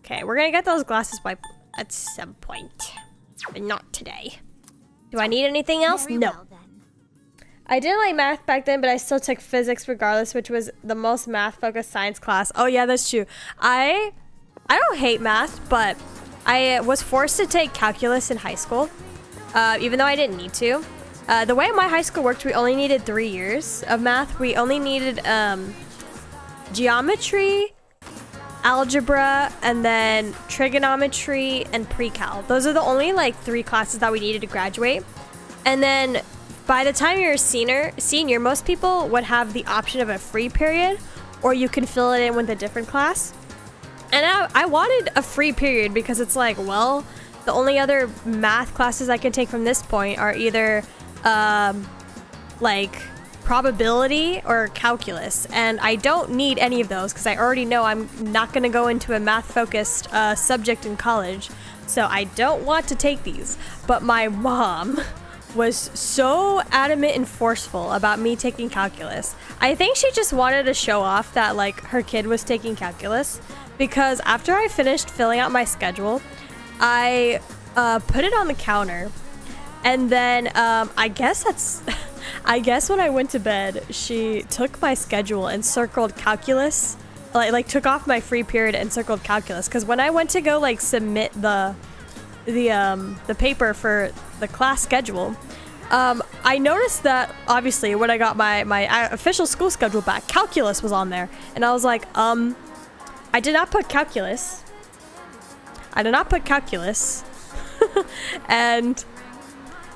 Okay, we're gonna get those glasses at some point, but not today. Do I need anything else? No. Well, then. I didn't like math back then, but I still took physics regardless, which was the most math-focused science class. Oh yeah, that's true. I don't hate math, but I was forced to take calculus in high school, even though I didn't need to. The way my high school worked, we only needed 3 years of math. We only needed geometry, algebra, and then trigonometry and pre-cal. Those are the only like 3 classes that we needed to graduate. And then by the time you're a senior, most people would have the option of a free period, or you can fill it in with a different class. And I wanted a free period because it's like, well, the only other math classes I can take from this point are either like probability or calculus, and I don't need any of those because I already know I'm not going to go into a math-focused subject in college, so I don't want to take these. But my mom was so adamant and forceful about me taking calculus. I think she just wanted to show off that like her kid was taking calculus, because after I finished filling out my schedule, I put it on the counter, and then I guess when I went to bed, she took my schedule and circled calculus, like took off my free period and circled calculus, because when I went to go like submit the paper for the class schedule, I noticed that obviously when I got my official school schedule back, calculus was on there, and I was like, I did not put calculus. And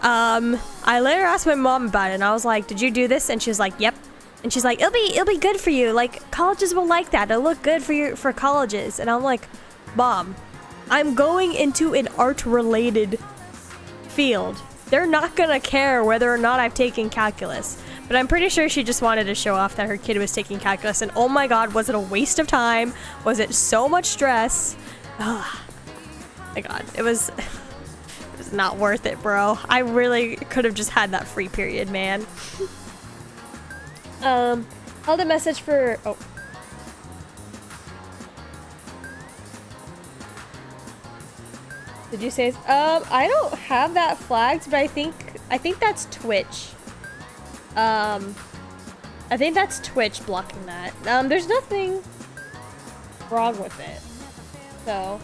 I later asked my mom about it, and I was like, did you do this? And she's like, yep. And she's like, it'll be good for you. Like, colleges will like that. It'll look good for colleges. And I'm like, Mom, I'm going into an art-related field. They're not gonna care whether or not I've taken calculus. But I'm pretty sure she just wanted to show off that her kid was taking calculus. And oh my god, was it a waste of time? Was it so much stress? Oh my god, it was not worth it, bro. I really could have just had that free period, man. Held a message for... Oh. Did you say... I don't have that flagged, but I think that's Twitch. I think that's Twitch blocking that. There's nothing wrong with it. So...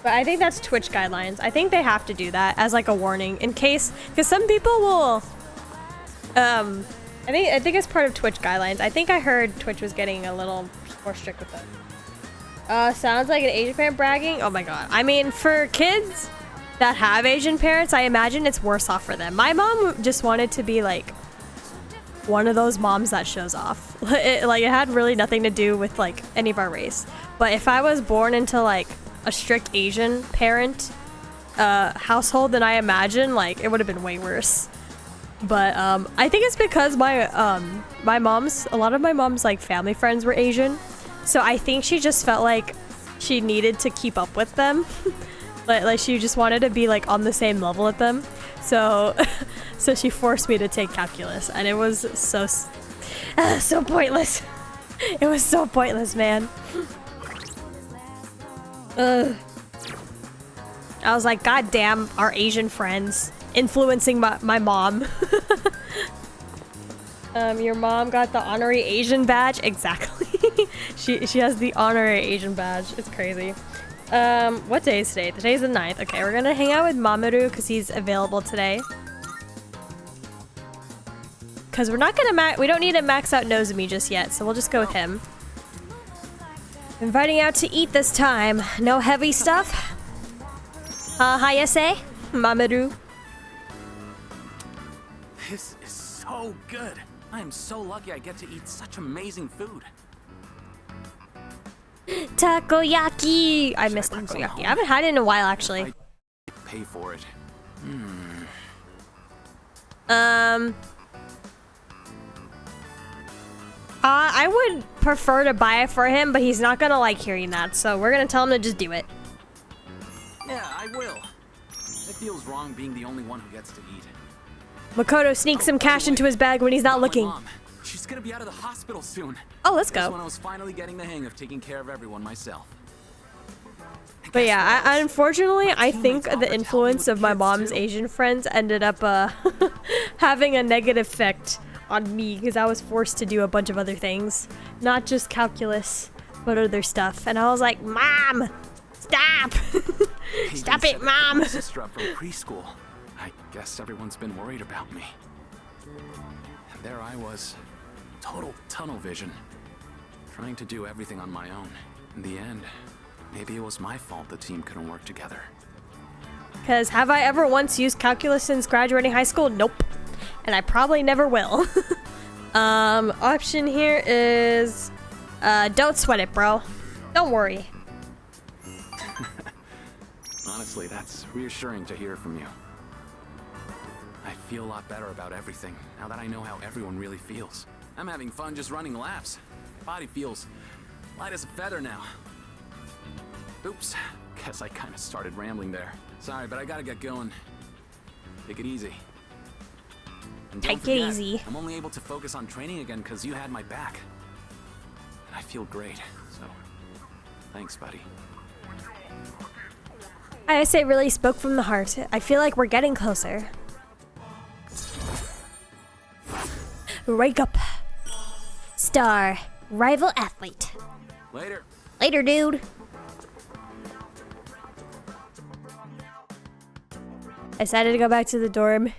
But I think that's Twitch guidelines. I think they have to do that as like a warning in case, because some people will, I think it's part of Twitch guidelines. I think I heard Twitch was getting a little more strict with them. Sounds like an Asian parent bragging. Oh my god. I mean, for kids that have Asian parents, I imagine it's worse off for them. My mom just wanted to be like one of those moms that shows off. It had really nothing to do with like any of our race. But if I was born into like a strict Asian parent household, then I imagine like it would have been way worse. But I think it's because my mom's, a lot of my mom's like family friends were Asian, so I think she just felt like she needed to keep up with them. like she just wanted to be like on the same level with them, so so she forced me to take calculus, and it was so pointless. It was so pointless, man. I was like, god damn, our Asian friends influencing my mom. Your mom got the honorary Asian badge? Exactly. she has the honorary Asian badge. It's crazy. What day is today? Today's the 9th. Okay, we're gonna hang out with Mamoru because he's available today. Because we're not gonna we don't need to max out Nozomi just yet, so we'll just go with him. Inviting out to eat this time. No heavy stuff. Hayase, Mamoru. This is so good. I am so lucky I get to eat such amazing food. Takoyaki. I missed takoyaki. I haven't had it in a while, actually. Pay for it. I would prefer to buy it for him, but he's not gonna like hearing that, so we're gonna tell him to just do it. Yeah, I will. It feels wrong being the only one who gets to eat. Makoto sneaks some cash into his bag when he's not looking. Mom. She's gonna be out of the hospital soon. Oh, let's go. When I was finally getting the hang of taking care of everyone myself. But yeah, unfortunately, I think the influence of my mom's Asian friends ended up having a negative effect on me because I was forced to do a bunch of other things, not just calculus, but other stuff. And I was like, Mom, stop! Stop it, Mom! Sister up from preschool. I guess everyone's been worried about me. And there I was, total tunnel vision, trying to do everything on my own. In the end, maybe it was my fault the team couldn't work together. Because have I ever once used calculus since graduating high school? Nope. And I probably never will. Option here is, don't sweat it, bro. Don't worry. Honestly, that's reassuring to hear from you. I feel a lot better about everything now that I know how everyone really feels. I'm having fun just running laps. Body feels light as a feather now. Oops, guess I kind of started rambling there. Sorry, but I gotta get going. Take it easy. And don't forget, easy. I'm only able to focus on training again because you had my back. And I feel great, so thanks, buddy. I say really spoke from the heart. I feel like we're getting closer. Wake up. Star. Rival athlete. Later. Later, dude. I decided to go back to the dorm.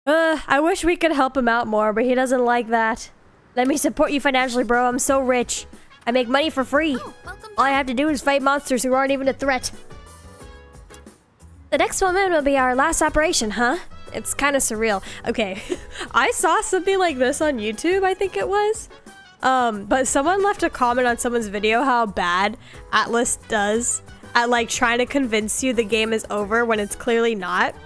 I wish we could help him out more, but he doesn't like that. Let me support you financially, bro. I'm so rich. I make money for free. All I have to do is fight monsters who aren't even a threat. The next woman will be our last operation, huh? It's kind of surreal. Okay, I saw something like this on YouTube, I think it was. But someone left a comment on someone's video how bad Atlas does at like trying to convince you the game is over when it's clearly not.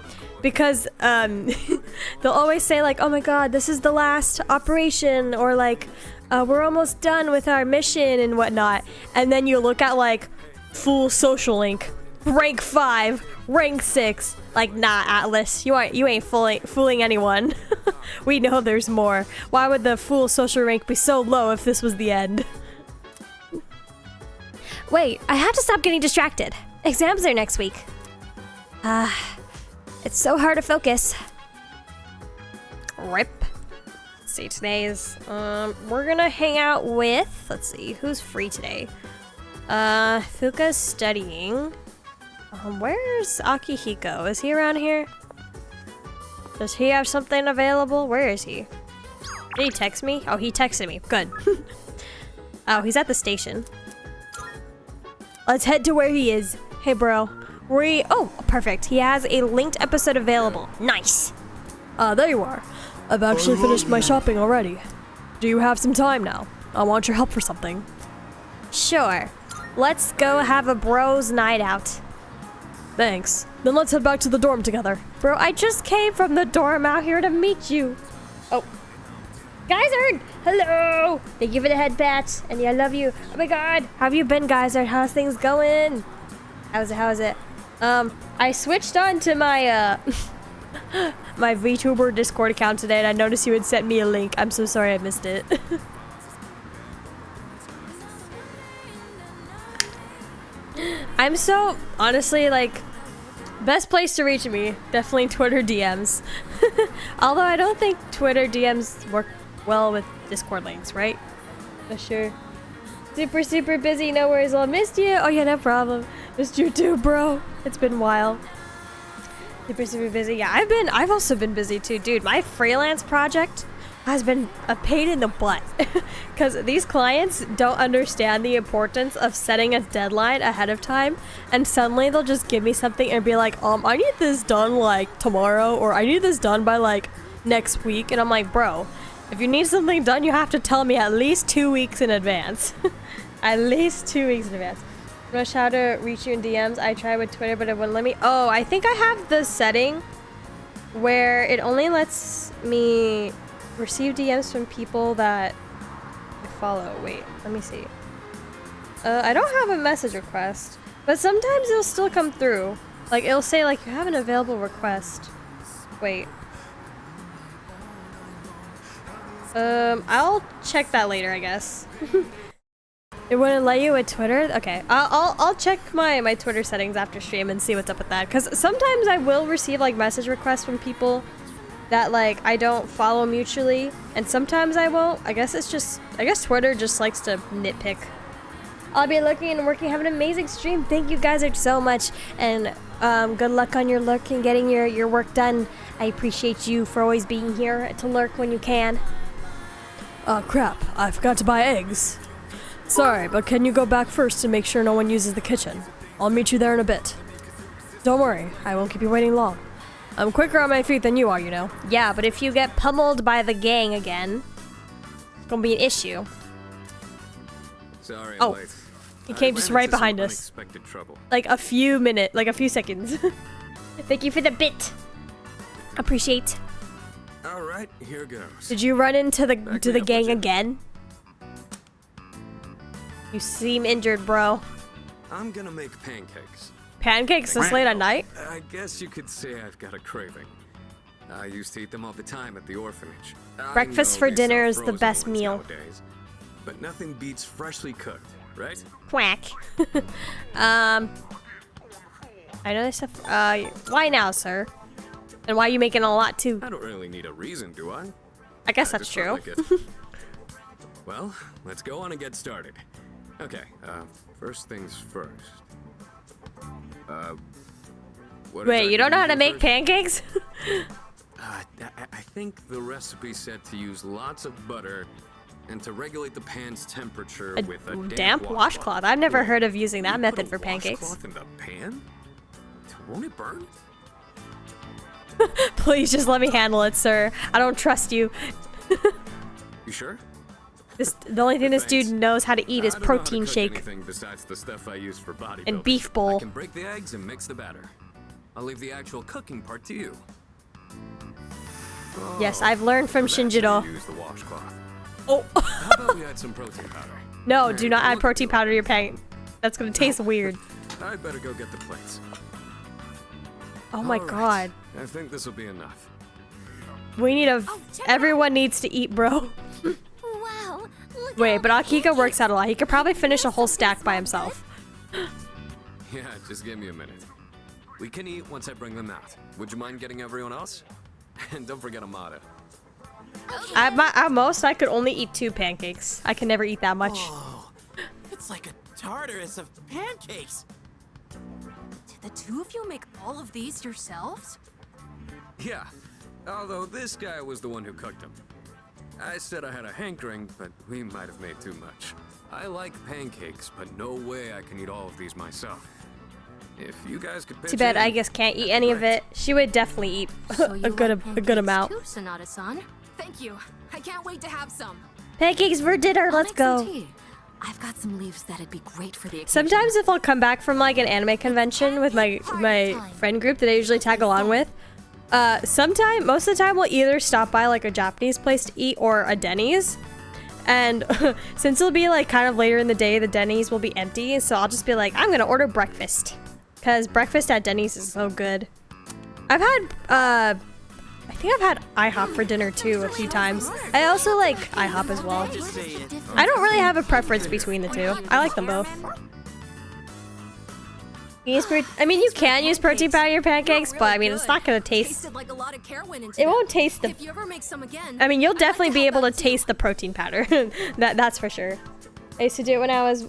Because they'll always say like, oh my god, this is the last operation, or like, we're almost done with our mission and whatnot. And then you look at like full social link, rank 5, rank 6. Like, nah, Atlas, you ain't fooling anyone. We know there's more. Why would the full social rank be so low if this was the end? Wait, I have to stop getting distracted. Exams are next week. It's so hard to focus. Rip. Let's see, today's, we're gonna hang out with, let's see, who's free today? Fuka's studying. Where's Akihiko? Is he around here? Does he have something available? Where is he? Did he text me? Oh, he texted me. Good. Oh, he's at the station. Let's head to where he is. Hey, bro. Oh, perfect. He has a linked episode available. Nice. There you are. I've actually finished my shopping already. Do you have some time now? I want your help for something. Sure. Let's go have a bros night out. Thanks. Then let's head back to the dorm together. Bro, I just came from the dorm out here to meet you. Oh. Geyser! Hello! Thank you for the head pats. And yeah, I love you. Oh my god. How have you been, Geyser? How's things going? How is it? I switched on to my, my VTuber Discord account today, and I noticed you had sent me a link. I'm so sorry I missed it. I'm so, honestly, like, best place to reach me, definitely Twitter DMs. Although I don't think Twitter DMs work well with Discord links, right? For sure. Super busy, no worries, I missed you. Oh yeah, no problem. Missed you too, bro. It's been a while. Super busy. Yeah, I've also been busy too, dude. My freelance project has been a pain in the butt because these clients don't understand the importance of setting a deadline ahead of time, and suddenly they'll just give me something and be like, I need this done like tomorrow, or I need this done by like next week. And I'm like, bro, if you need something done, you have to tell me at least 2 weeks in advance. At least 2 weeks in advance. Rush how to reach you in DMs. I tried with Twitter, but it wouldn't let me. Oh, I think I have the setting where it only lets me receive DMs from people that I follow. Wait, let me see. I don't have a message request, but sometimes it'll still come through. Like, it'll say, like, you have an available request. Wait. I'll check that later, I guess. It wouldn't let you with Twitter? Okay, I'll check my Twitter settings after stream and see what's up with that. Because sometimes I will receive like message requests from people that like I don't follow mutually, and sometimes I won't. I guess Twitter just likes to nitpick. I'll be looking and working. Have an amazing stream. Thank you guys so much, and good luck on your lurk and getting your work done. I appreciate you for always being here to lurk when you can. Oh crap, I forgot to buy eggs. Sorry, but can you go back first to make sure no one uses the kitchen? I'll meet you there in a bit. Don't worry, I won't keep you waiting long. I'm quicker on my feet than you are, you know. Yeah, but if you get pummeled by the gang again, it's gonna be an issue. Sorry, oh, late. He came just right behind us. Trouble. Like a few seconds. Thank you for the bit. Appreciate. All right, here goes. Did you run into the gang again? You seem injured, bro. I'm gonna make pancakes. Pancakes this late at night? I guess you could say I've got a craving. I used to eat them all the time at the orphanage. Breakfast for dinner is the best meal. Nowadays, but nothing beats freshly cooked, right? Quack. I know this stuff. Why now, sir? And why are you making a lot too? I don't really need a reason, do I? I guess that's true. Well, let's go on and get started. Okay, first things first. Wait, you don't know how to make pancakes? I think the recipe said to use lots of butter and to regulate the pan's temperature with a damp washcloth. I've never heard of using that method for pancakes. Washcloth in the pan? Won't it burn? Please just let me handle it, sir. I don't trust you. You sure? The only thing this dude knows how to eat is protein shake besides the stuff I use for bodybuilding. and beef bowl. I can break the eggs and mix the batter. I'll leave the actual cooking part to you. Oh, yes, I've learned from Shinjiro. Use the washcloth. Oh. How about we add some protein powder? No, do not add protein powder to your pan. That's gonna taste weird. I better go get the plates. Oh my god. I think this will be enough. We need everyone needs to eat, bro. Wow. Wait, but Akihiko works out a lot. He could probably finish a whole stack by himself. Yeah, just give me a minute. We can eat once I bring them out. Would you mind getting everyone else? And don't forget Amada. At most, I could only eat 2 pancakes. I can never eat that much. Oh, it's like a Tartarus of pancakes. Did the two of you make all of these yourselves? Yeah, although this guy was the one who cooked them. I said I had a hankering, but we might have made too much. I like pancakes, but no way I can eat all of these myself. If you guys could pitch Too bad in, I guess can't eat any of it. She would definitely eat a good amount. Too, Sonata-san. Thank you. I can't wait to have some. Pancakes for dinner. Let's go. I've got some leaves that'd be great for the occasion. Sometimes if I'll come back from like an anime convention with my friend group that I usually tag along with, most of the time we'll either stop by like a Japanese place to eat or a Denny's. And since it'll be like kind of later in the day, the Denny's will be empty, so I'll just be like, I'm gonna order breakfast. Because breakfast at Denny's is so good. I've had, I think I've had IHOP for dinner too a few times. I also like IHOP as well. I don't really have a preference between the two. I like them both. You can use protein powder in your pancakes, but I mean, it's not gonna taste. It won't taste the. I mean, you'll definitely be able to taste the protein powder. That's for sure. I used to do it when I was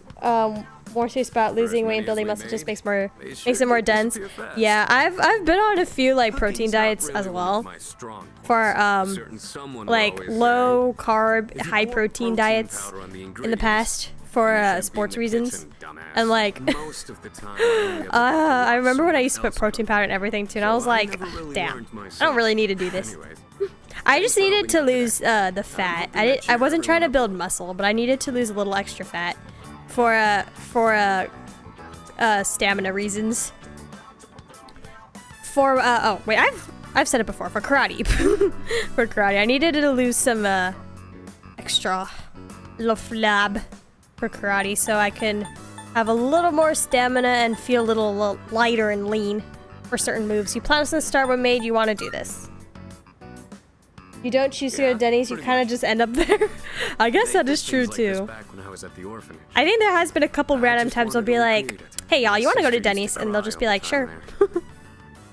more serious about losing weight and building muscle. Just makes it more dense. Yeah, I've been on a few like protein diets as well. For like low carb, high protein diets in the past for sports reasons. And like, I remember when I used to put protein powder and everything too, and I was like, damn, I don't really need to do this. I just needed to lose the fat. I wasn't trying to build muscle, but I needed to lose a little extra fat for stamina reasons. Oh wait, I've said it before, for karate. For karate, I needed to lose some extra little flab for karate so I can have a little more stamina and feel a little lighter and lean for certain moves. You plan from the start what made you want to do this. You don't choose to go to Denny's, you kind of just end up there. I guess that is true too. I think there has been a couple random times I'll be like, hey y'all, you want to go to Denny's? And they'll just be like, sure.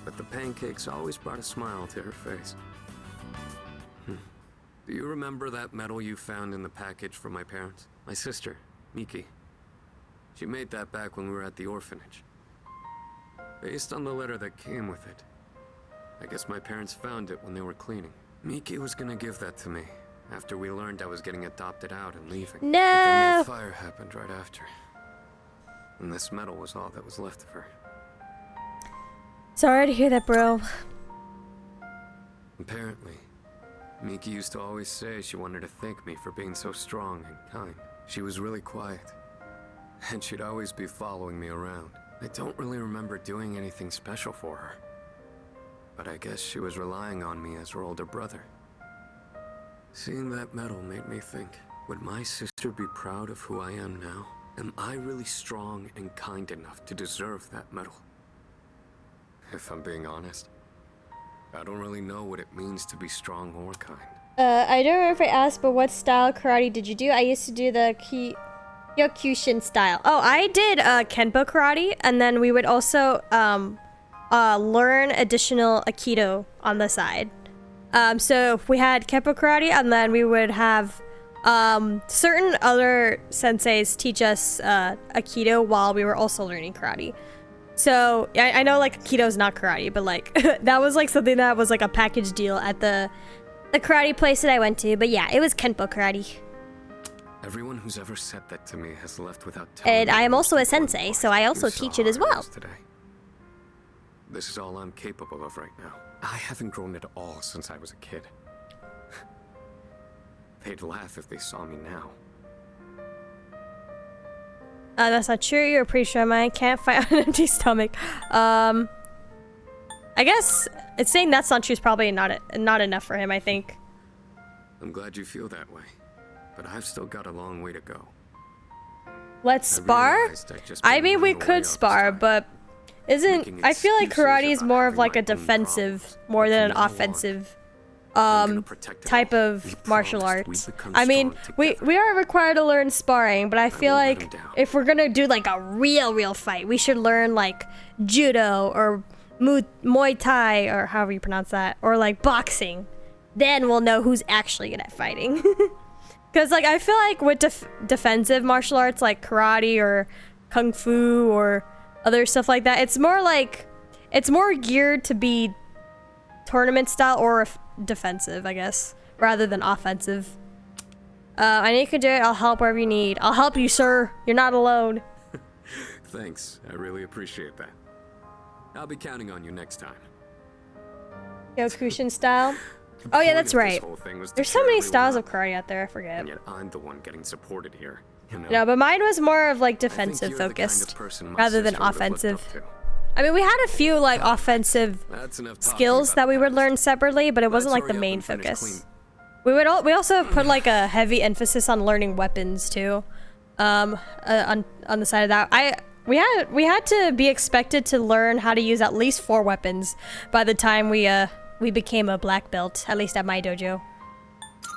But the pancakes always brought a smile to her face. Do you remember that medal you found in the package from my parents? My sister, Miki. She made that back when we were at the orphanage. Based on the letter that came with it. I guess my parents found it when they were cleaning. Miki was gonna give that to me after we learned I was getting adopted out and leaving. No! But then that fire happened right after. And this medal was all that was left of her. Sorry to hear that, bro. Apparently, Miki used to always say she wanted to thank me for being so strong and kind. She was really quiet, and she'd always be following me around. I don't really remember doing anything special for her. But I guess she was relying on me as her older brother. Seeing that medal made me think, would my sister be proud of who I am now? Am I really strong and kind enough to deserve that medal? If I'm being honest, I don't really know what it means to be strong or kind. I don't remember if I asked, but what style of karate did you do? I used to do the Kyokushin style. Oh, I did Kenpo karate, and then we would also learn additional Aikido on the side. So we had Kenpo karate, and then we would have certain other senseis teach us Aikido while we were also learning karate. So I know like Aikido is not karate, but like that was like something that was like a package deal at the karate place that I went to. But yeah, it was Kenpo karate. Everyone who's ever said that to me has left without telling And me I am the also a most important sensei, part. so I also You saw teach it as how I well. was today. This is all I'm capable of right now. I haven't grown at all since I was a kid. They'd laugh if they saw me now. That's not true. You're pretty sure I can't fight on an empty stomach. I guess it's saying that's not true is probably not enough for him, I think. I'm glad you feel that way, but I've still got a long way to go. Let's spar? I mean, we could spar, but I feel like karate is more of like a defensive more than an offensive type of martial arts. I mean, we are required to learn sparring, but I feel like if we're gonna do like a real fight, we should learn like judo or Muay Thai or however you pronounce that, or like boxing. Then we'll know who's actually good at fighting. Because like I feel like with defensive martial arts like karate or kung fu or other stuff like that, it's more geared to be tournament style or defensive, I guess, rather than offensive. I know you can do it. I'll help wherever you need. I'll help you, sir. You're not alone. Thanks, I really appreciate that. I'll be counting on you next time. Kyokushin style. Oh yeah, that's right. There's so many styles of karate out there, I forget. And yet I'm the one getting supported here. You know? No, but mine was more of like defensive focused rather than offensive. I mean, we had a few like offensive skills that we would learn separately, but it wasn't like the main focus. We also put like a heavy emphasis on learning weapons too. On the side of that, we had to be expected to learn how to use at least 4 weapons by the time we became a black belt, at least at my dojo.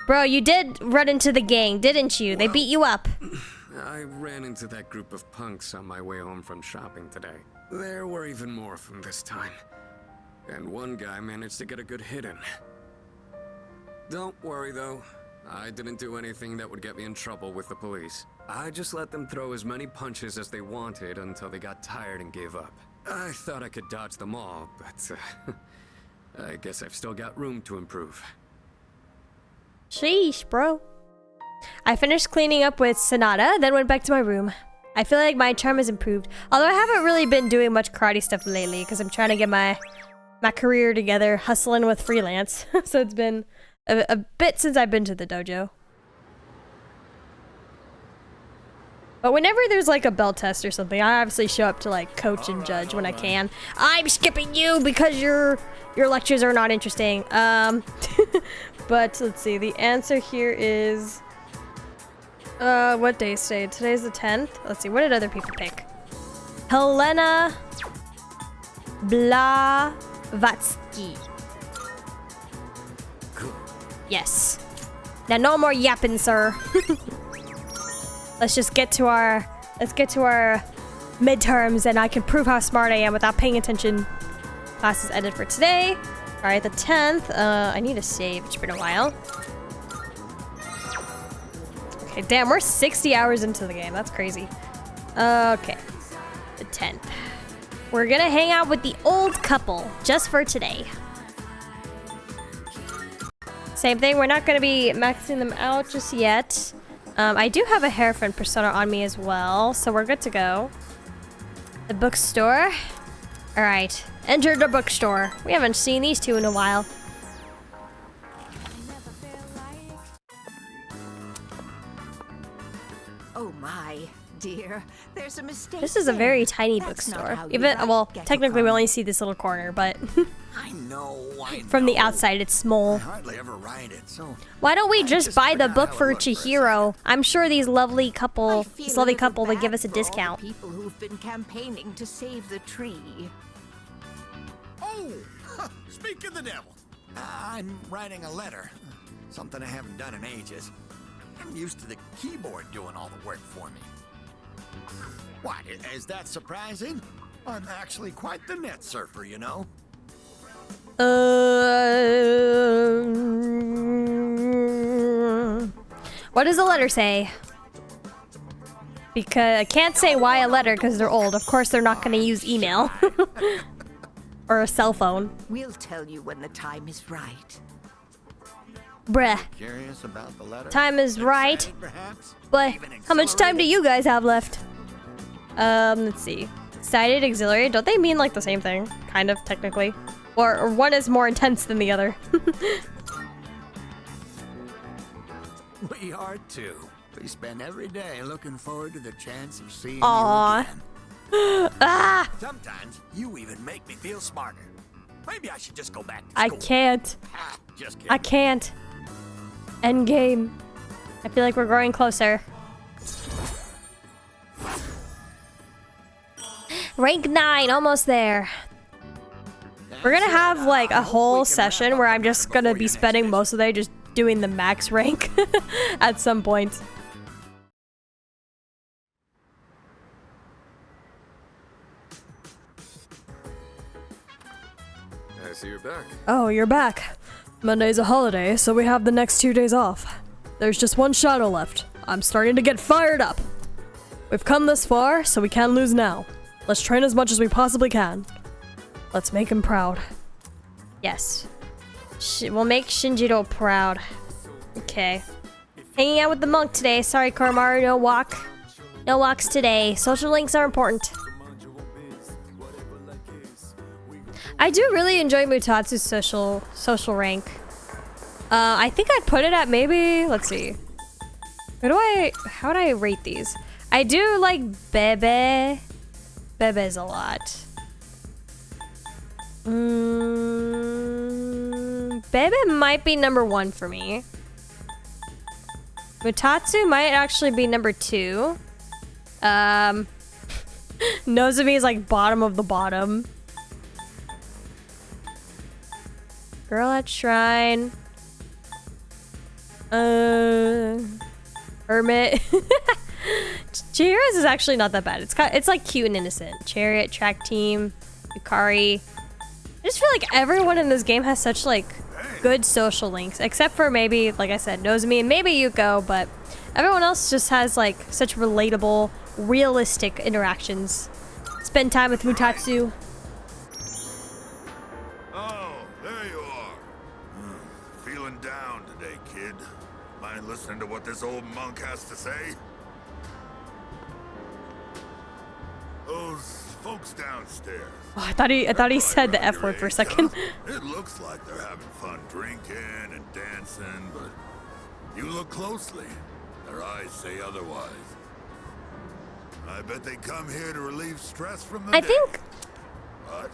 Bro, you did run into the gang, didn't you? They beat you up. I ran into that group of punks on my way home from shopping today. There were even more from this time. And one guy managed to get a good hit in. Don't worry though, I didn't do anything that would get me in trouble with the police. I just let them throw as many punches as they wanted until they got tired and gave up. I thought I could dodge them all, but I guess I've still got room to improve. Sheesh, bro. I finished cleaning up with Sonata, then went back to my room. I feel like my charm has improved, although I haven't really been doing much karate stuff lately because I'm trying to get my career together, hustling with freelance. So it's been a bit since I've been to the dojo. But whenever there's like a belt test or something, I obviously show up to like coach and judge when I can. I'm skipping you because your lectures are not interesting. But let's see, the answer here is what day is today? Today's the 10th. Let's see, what did other people pick? Helena Blavatsky. Yes. Now no more yapping, sir. Let's get to our midterms and I can prove how smart I am without paying attention. Class is ended for today. Alright, the 10th. I need a save. It's been a while. Okay, damn, we're 60 hours into the game. That's crazy. Okay. The 10th. We're gonna hang out with the old couple just for today. Same thing, we're not gonna be maxing them out just yet. I do have a hairfriend persona on me as well, so we're good to go. The bookstore. Alright, enter the bookstore. We haven't seen these two in a while. Oh my, dear. There's a mistake. This is a very tiny bookstore. Even, well, technically we only see this little corner, but I know. from the outside it's small. I hardly ever write it, so Why don't we just just buy the forgot book how it for looked for a Chihiro? I'm sure this lovely I couple feel a little would give bad us a for all the discount. people who've been campaigning to save the tree. Oh, speak of the devil. I'm writing a letter. Something I haven't done in ages. I'm used to the keyboard doing all the work for me. What, is that surprising? I'm actually quite the net surfer, you know? What does the letter say? Because I can't say why a letter because they're old. Of course, they're not going to use email or a cell phone. We'll tell you when the time is right. Bruh, Curious about the letter? time is right. Excited, perhaps? But Even how much time do exhilarated? you guys have left? Let's see. Excited, exhilarated. Don't they mean like the same thing? Kind of, technically. Or one is more intense than the other. We are too. We spend every day looking forward to the chance of seeing Aw. you again. Ah! Sometimes you even make me feel smarter. Maybe I should just go back to I school. can't. Ah, just kidding. I can't. End game. I feel like we're growing closer. Rank 9, almost there. We're gonna have like a whole session where I'm just gonna be spending most of the day just doing the max rank at some point. I see you're back. Oh, you're back. Monday's a holiday, so we have the next 2 days off. There's just one shadow left. I'm starting to get fired up. We've come this far, so we can't lose now. Let's train as much as we possibly can. Let's make him proud. Yes. We'll make Shinjiro proud. Okay. Hanging out with the monk today. Sorry, Koromaru, no walk. No walks today. Social links are important. I do really enjoy Mutatsu's social rank. I think I'd put it at maybe, let's see. How would I rate these? I do like Bebe. Bebe's a lot. Bebe might be number 1 for me. Mutatsu might actually be number 2. Nozomi is like bottom of the bottom. Girl at Shrine. Hermit. Chihiro's is actually not that bad. It's like cute and innocent. Chariot, Track Team, Yukari. I just feel like everyone in this game has such like good social links, except for maybe, like I said, Nozomi and maybe Yuko, but everyone else just has like such relatable, realistic interactions. Spend time with Mutatsu. Oh, there you are. Feeling down today, kid. Mind listening to what this old monk has to say? Those folks downstairs. Oh, I thought he said the F word for a second. It looks like they're having fun drinking and dancing, but you look closely. Their eyes say otherwise. I bet they come here to relieve stress from the I day. think But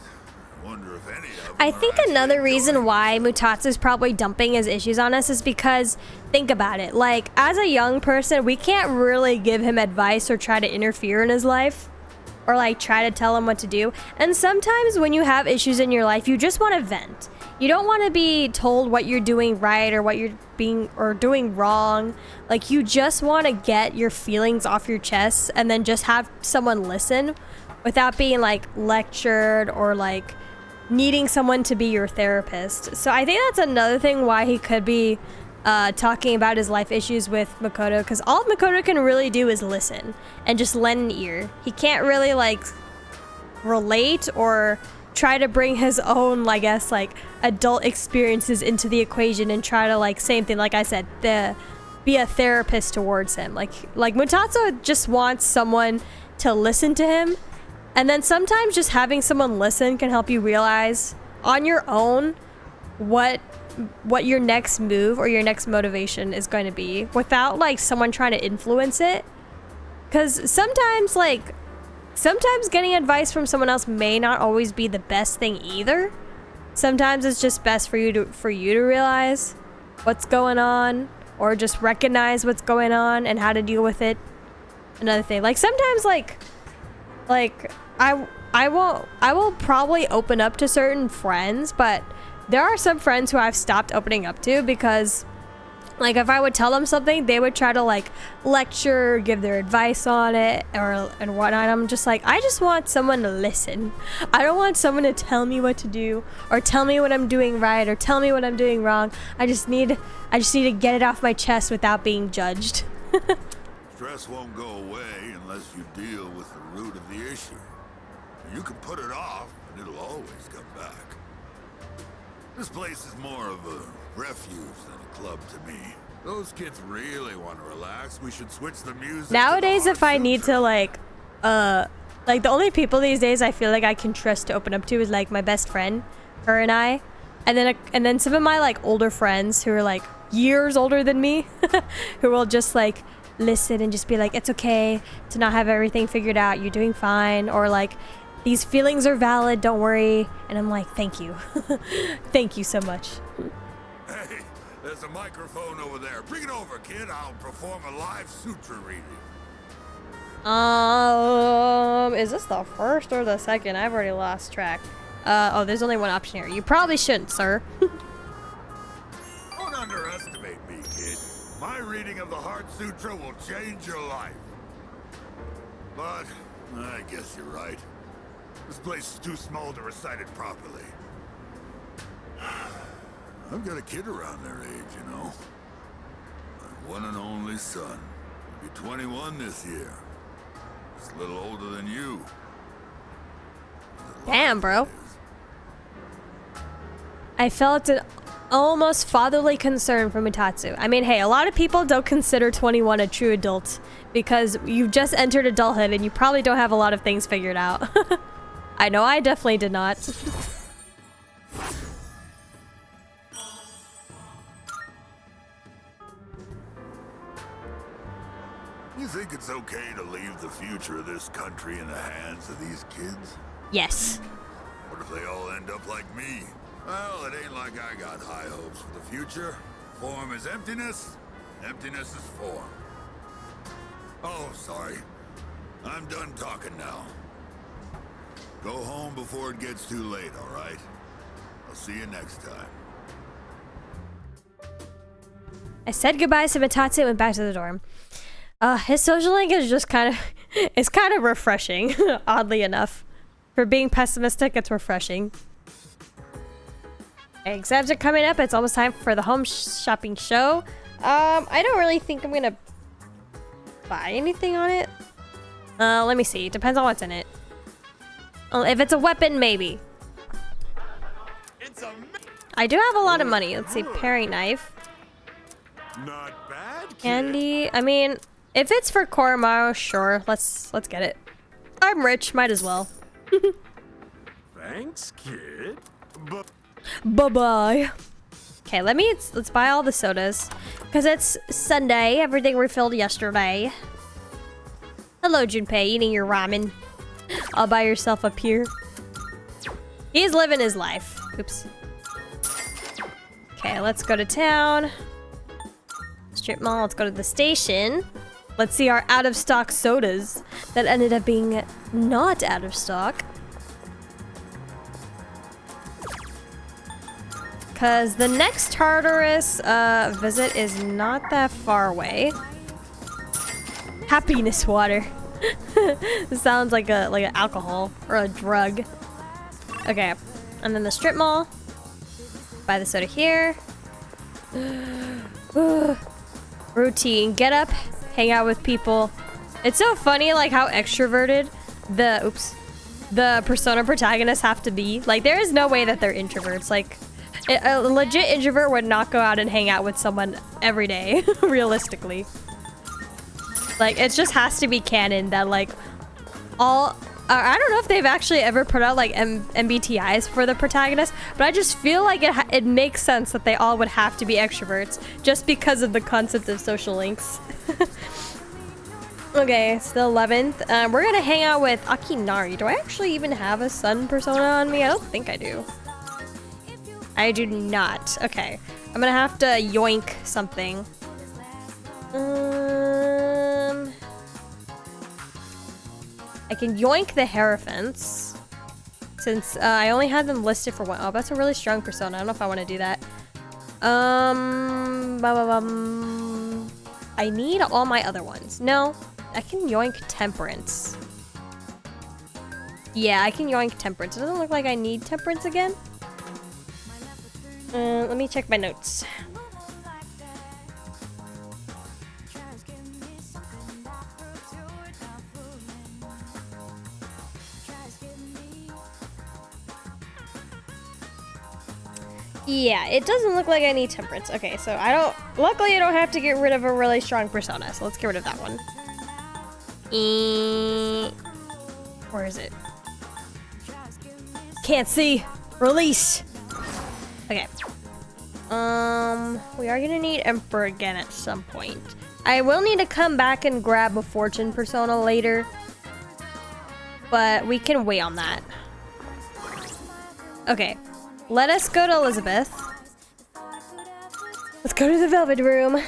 I wonder if any of them I are think actually another reason doing why Mutatsu's probably dumping his issues on us is because, think about it, like, as a young person, we can't really give him advice or try to interfere in his life. Or, like, try to tell him what to do. And sometimes when you have issues in your life, you just want to vent. You don't want to be told what you're doing right or what you're doing wrong. Like, you just want to get your feelings off your chest and then just have someone listen without being like lectured or like needing someone to be your therapist. So I think that's another thing why he could be talking about his life issues with Makoto, because all Makoto can really do is listen and just lend an ear. He can't really like relate or try to bring his own, I guess, like adult experiences into the equation and try to, like, same thing, like I said, be a therapist towards him. Like Mutatsu just wants someone to listen to him, and then sometimes just having someone listen can help you realize on your own what your next move or your next motivation is going to be without like someone trying to influence it. Because sometimes getting advice from someone else may not always be the best thing either. Sometimes it's just best for you to realize what's going on, or just recognize what's going on and how to deal with it. Another thing, like sometimes like I will probably open up to certain friends, but there are some friends who I've stopped opening up to because, like, if I would tell them something, they would try to like lecture, give their advice on it, and whatnot. I'm just like, I just want someone to listen. I don't want someone to tell me what to do, or tell me what I'm doing right, or tell me what I'm doing wrong. I just need to get it off my chest without being judged. Stress won't go away unless you deal with the root of the issue. You can put it off, and it'll always come back. This place is more of a refuge than a club to me. Those kids really want to relax. We should switch the music. Nowadays, if I need to like the only people these days I feel like I can trust to open up to is like my best friend, her and I, and then some of my like older friends who are like years older than me, who will just like listen and just be like, it's okay to not have everything figured out. You're doing fine, or like, these feelings are valid, don't worry. And I'm like, thank you. Thank you so much. Hey, there's a microphone over there. Bring it over, kid. I'll perform a live sutra reading. Is this the first or the second? I've already lost track. Oh, there's only one option here. You probably shouldn't, sir. Don't underestimate me, kid. My reading of the Heart Sutra will change your life. But I guess you're right. This place is too small to recite it properly. I've got a kid around their age, you know. My one and only son. He'll be 21 this year. He's a little older than you. Damn, bro. I felt an almost fatherly concern for Mutatsu. I mean, hey, a lot of people don't consider 21 a true adult because you've just entered adulthood and you probably don't have a lot of things figured out. I know I definitely did not. You think it's okay to leave the future of this country in the hands of these kids? Yes. What if they all end up like me? Well, it ain't like I got high hopes for the future. Form is emptiness, emptiness is form. Oh, sorry. I'm done talking now. Go home before it gets too late, all right? I'll see you next time. I said goodbye to Mutatsu and went back to the dorm. His social link is just kind of refreshing, oddly enough. For being pessimistic, it's refreshing. Exams are coming up. It's almost time for the home shopping show. I don't really think I'm gonna buy anything on it. Let me see. Depends on what's in it. If it's a weapon, maybe. I do have a lot of money. Let's see. Paring knife. Not bad, kid. Candy. I mean, if it's for Koromaru, sure. Let's get it. I'm rich. Might as well. Thanks, kid. Bye-bye. Okay, let's buy all the sodas. Because it's Sunday. Everything refilled yesterday. Hello, Junpei. Eating your ramen. All by yourself up here. He's living his life. Oops. Okay, let's go to town. Strip mall. Let's go to the station. Let's see our out-of-stock sodas that ended up being not out of stock. Because the next Tartarus visit is not that far away. Happiness water. This sounds like an alcohol or a drug. Okay, and then the strip mall. Buy the soda here. Routine. Get up, hang out with people. It's so funny, like how extroverted the Persona protagonists have to be. Like, there is no way that they're introverts. Like, a legit introvert would not go out and hang out with someone every day, realistically. Like, it just has to be canon that, like, all... I don't know if they've actually ever put out, like, MBTIs for the protagonists, but I just feel like it makes sense that they all would have to be extroverts, just because of the concept of social links. Okay, it's the 11th. We're gonna hang out with Akinari. Do I actually even have a sun persona on me? I don't think I do. I do not. Okay. I'm gonna have to yoink something. I can yoink the Hierophants. Since I only had them listed for one. Oh, that's a really strong persona. I don't know if I want to do that. I need all my other ones. No, I can yoink Temperance. Yeah, I can yoink Temperance. It doesn't look like I need Temperance again. Let me check my notes. Yeah, it doesn't look like I need Temperance. Okay, so luckily I don't have to get rid of a really strong persona, so let's get rid of that one. Where is it? Can't see. Release. Okay. We are gonna need Emperor again at some point. I will need to come back and grab a Fortune persona later, but we can wait on that. Okay. Let us go to Elizabeth. Let's go to the Velvet Room.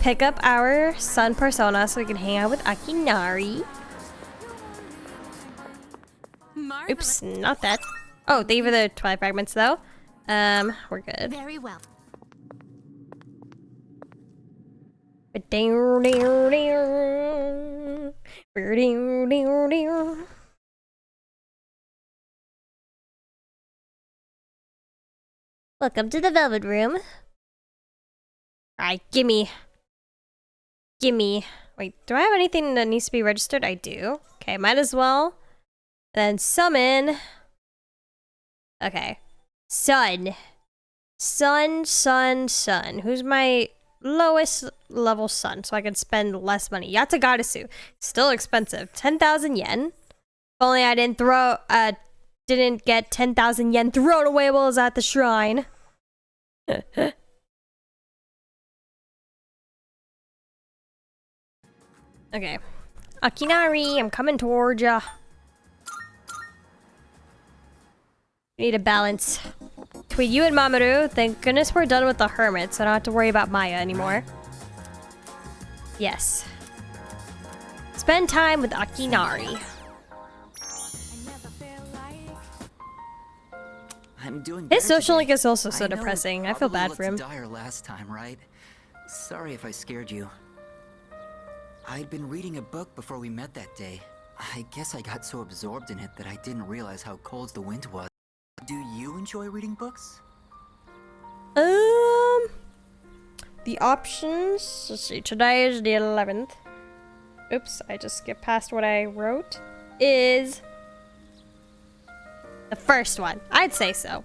Pick up our sun persona so we can hang out with Akinari. Oops, not that. Oh, they were the Twilight Fragments though. We're good. Very well. Welcome to the Velvet Room. Alright, gimme. Gimme. Wait, do I have anything that needs to be registered? I do. Okay, might as well. Then summon. Okay. Sun. Sun, sun, sun. Who's my lowest level sun so I can spend less money? Yatagarasu. Still expensive. 10,000 yen. If only I didn't get 10,000 yen thrown away while I was at the shrine. Okay. Akinari, I'm coming towards ya. We need a balance between you and Mamoru. Thank goodness we're done with the hermit, so I don't have to worry about Maya anymore. Yes. Spend time with Akinari. I'm doing His social today. link is also so I know depressing. it I feel probably bad for looked him. dire last time, right? Sorry if I scared you. I'd been reading a book before we met that day. I guess I got so absorbed in it that I didn't realize how cold the wind was. Do you enjoy reading books? The options. Let's see. Today is the 11th. Oops, I just skipped past what I wrote. Is the first one. I'd say so.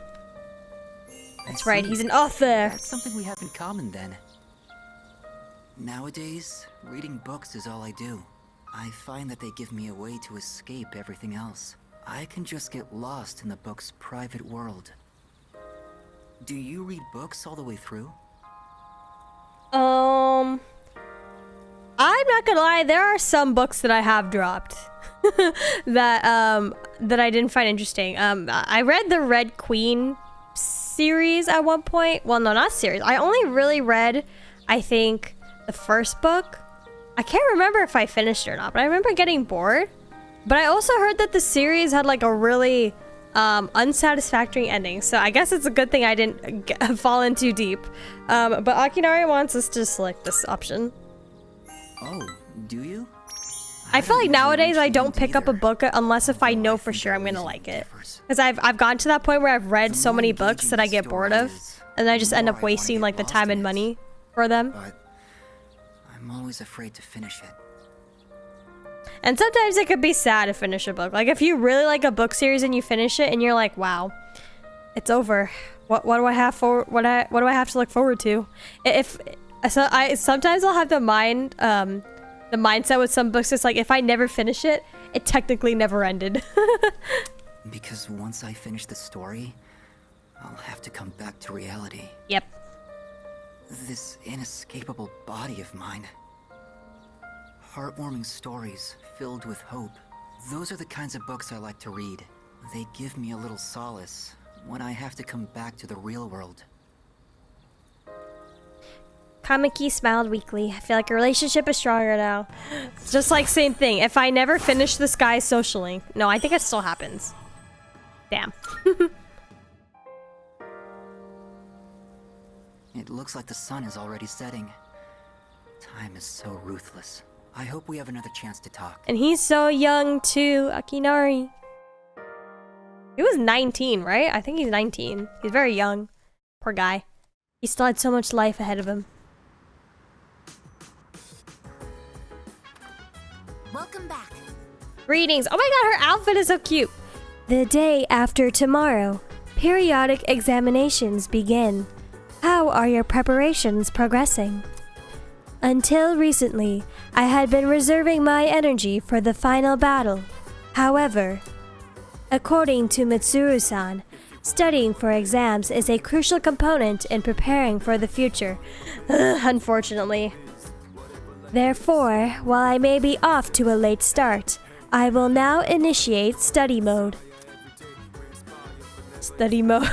That's right, he's an author. That's something we have in common then. Nowadays, reading books is all I do. I find that they give me a way to escape everything else. I can just get lost in the book's private world. Do you read books all the way through? I'm not gonna lie, there are some books that I have dropped. that I didn't find interesting. I read the Red Queen series at one point. Well, no, not series. I only really read, I think, the first book. I can't remember if I finished it or not, but I remember getting bored. But I also heard that the series had like a really unsatisfactory ending. So I guess it's a good thing I didn't fall in too deep. But Akinari wants us to select this option. Oh, do you? I feel like nowadays I don't pick up a book unless if I know for sure I'm gonna like it. Because I've gotten to that point where I've read so many books that I get bored of, and I just end up wasting like the time and money for them. But I'm always afraid to finish it. And sometimes it could be sad to finish a book. Like if you really like a book series and you finish it and you're like, wow, it's over. What do I have for what do I have to look forward to? Sometimes I'll have the mindset with some books. It's like if I never finish it, it technically never ended. Because once I finish the story, I'll have to come back to reality. Yep. This inescapable body of mine. Heartwarming stories filled with hope. Those are the kinds of books I like to read. They give me a little solace when I have to come back to the real world. Kamiki smiled weakly. I feel like a relationship is stronger now. It's just like same thing. If I never finish this guy socially. No, I think it still happens. Damn. It looks like the sun is already setting. Time is so ruthless. I hope we have another chance to talk. And he's so young too, Akinari. He was 19, right? I think he's 19. He's very young. Poor guy. He still had so much life ahead of him. Welcome back. Greetings. Oh my god, her outfit is so cute. The day after tomorrow, periodic examinations begin. How are your preparations progressing? Until recently, I had been reserving my energy for the final battle. However, according to Mitsuru-san, studying for exams is a crucial component in preparing for the future. Unfortunately. Therefore, while I may be off to a late start, I will now initiate study mode. Study mode.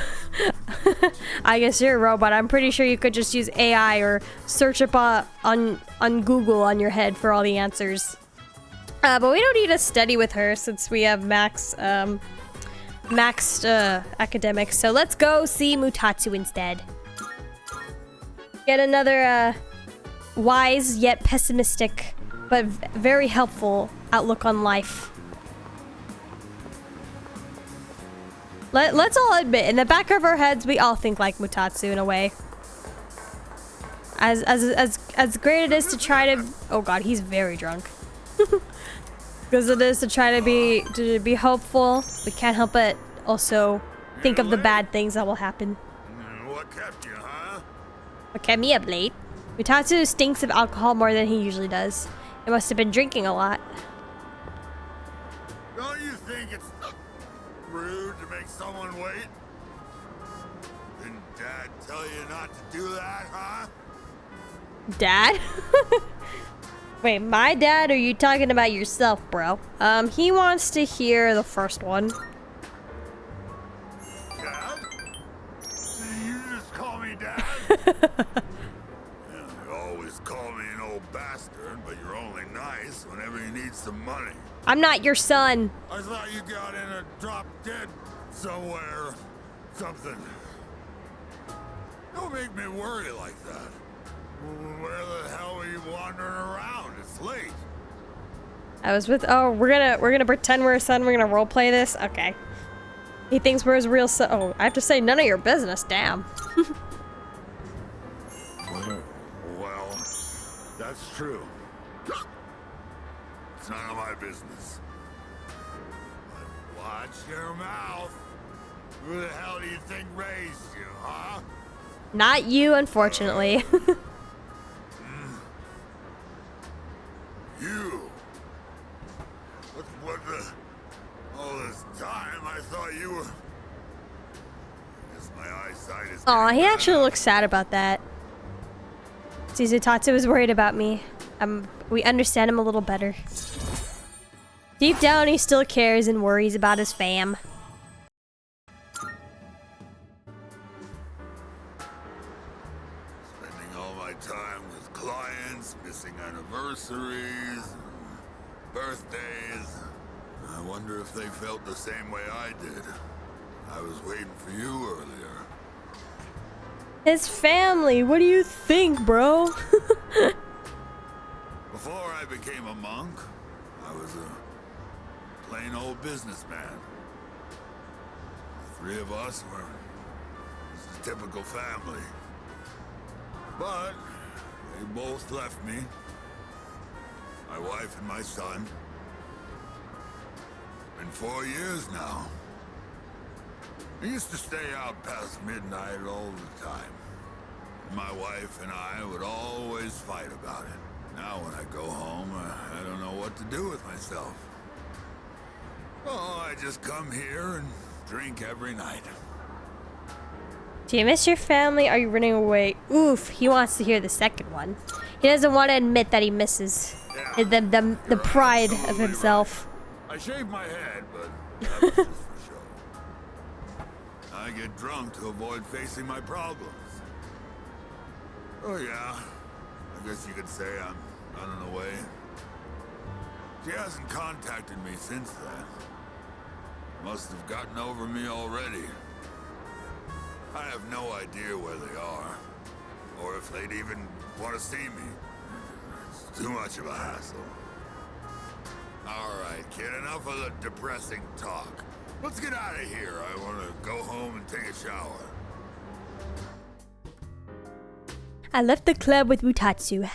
I guess you're a robot. I'm pretty sure you could just use AI or search up on Google on your head for all the answers. But we don't need to study with her since we have maxed academics. So let's go see Mutatsu instead. Get another wise yet pessimistic but very helpful outlook on life. Let's all admit, in the back of our heads, we all think like Mutatsu in a way. As great it is to try to, oh god, he's very drunk. Because it is to try to be hopeful, we can't help but also think of the bad things that will happen. What kept you, huh? What kept me up late? Mutatsu stinks of alcohol more than he usually does. He must have been drinking a lot. Don't you think it's rude to make someone wait? Didn't Dad tell you not to do that, huh? Dad? Wait, my dad, or are you talking about yourself, bro? He wants to hear the first one. Dad? You just call me Dad? You always call me an old bastard, but you're only nice whenever you need some money. I'm not your son. I thought you got in a drop dead somewhere. Something. Don't make me worry like that. Where the hell are you wandering around? It's late. I was with, oh, we're gonna pretend we're his son, we're gonna roleplay this? Okay. He thinks we're his real son. Oh, I have to say none of your business, damn. Well, that's true. It's none of my business. But watch your mouth. Who the hell do you think raised you, huh? Not you, unfortunately. You. What the... All this time, I thought you were... I guess my eyesight is... Aw, he actually looks sad about that. Suzutatsu is worried about me. We understand him a little better. Deep down, he still cares and worries about his fam. Spending all my time with clients, missing anniversaries, birthdays. I wonder if they felt the same way I did. I was waiting for you earlier. His family, what do you think, bro? Before I became a monk, I was a plain old businessman. The three of us were just a typical family. But they both left me. My wife and my son. Been 4 years now. I used to stay out past midnight all the time. My wife and I would always fight about it. Now when I go home, I don't know what to do with myself. Oh, I just come here and drink every night. Do you miss your family? Are you running away? Oof, he wants to hear the second one. He doesn't want to admit that he misses the pride of himself. Right. I shaved my head, but that was just for show. I get drunk to avoid facing my problems. Oh yeah, I guess you could say I'm running away. She hasn't contacted me since then. Must have gotten over me already. I have no idea where they are, or if they'd even want to see me. It's too much of a hassle. All right, kid, enough of the depressing talk. Let's get out of here. I want to go home and take a shower. I left the club with Mutatsu.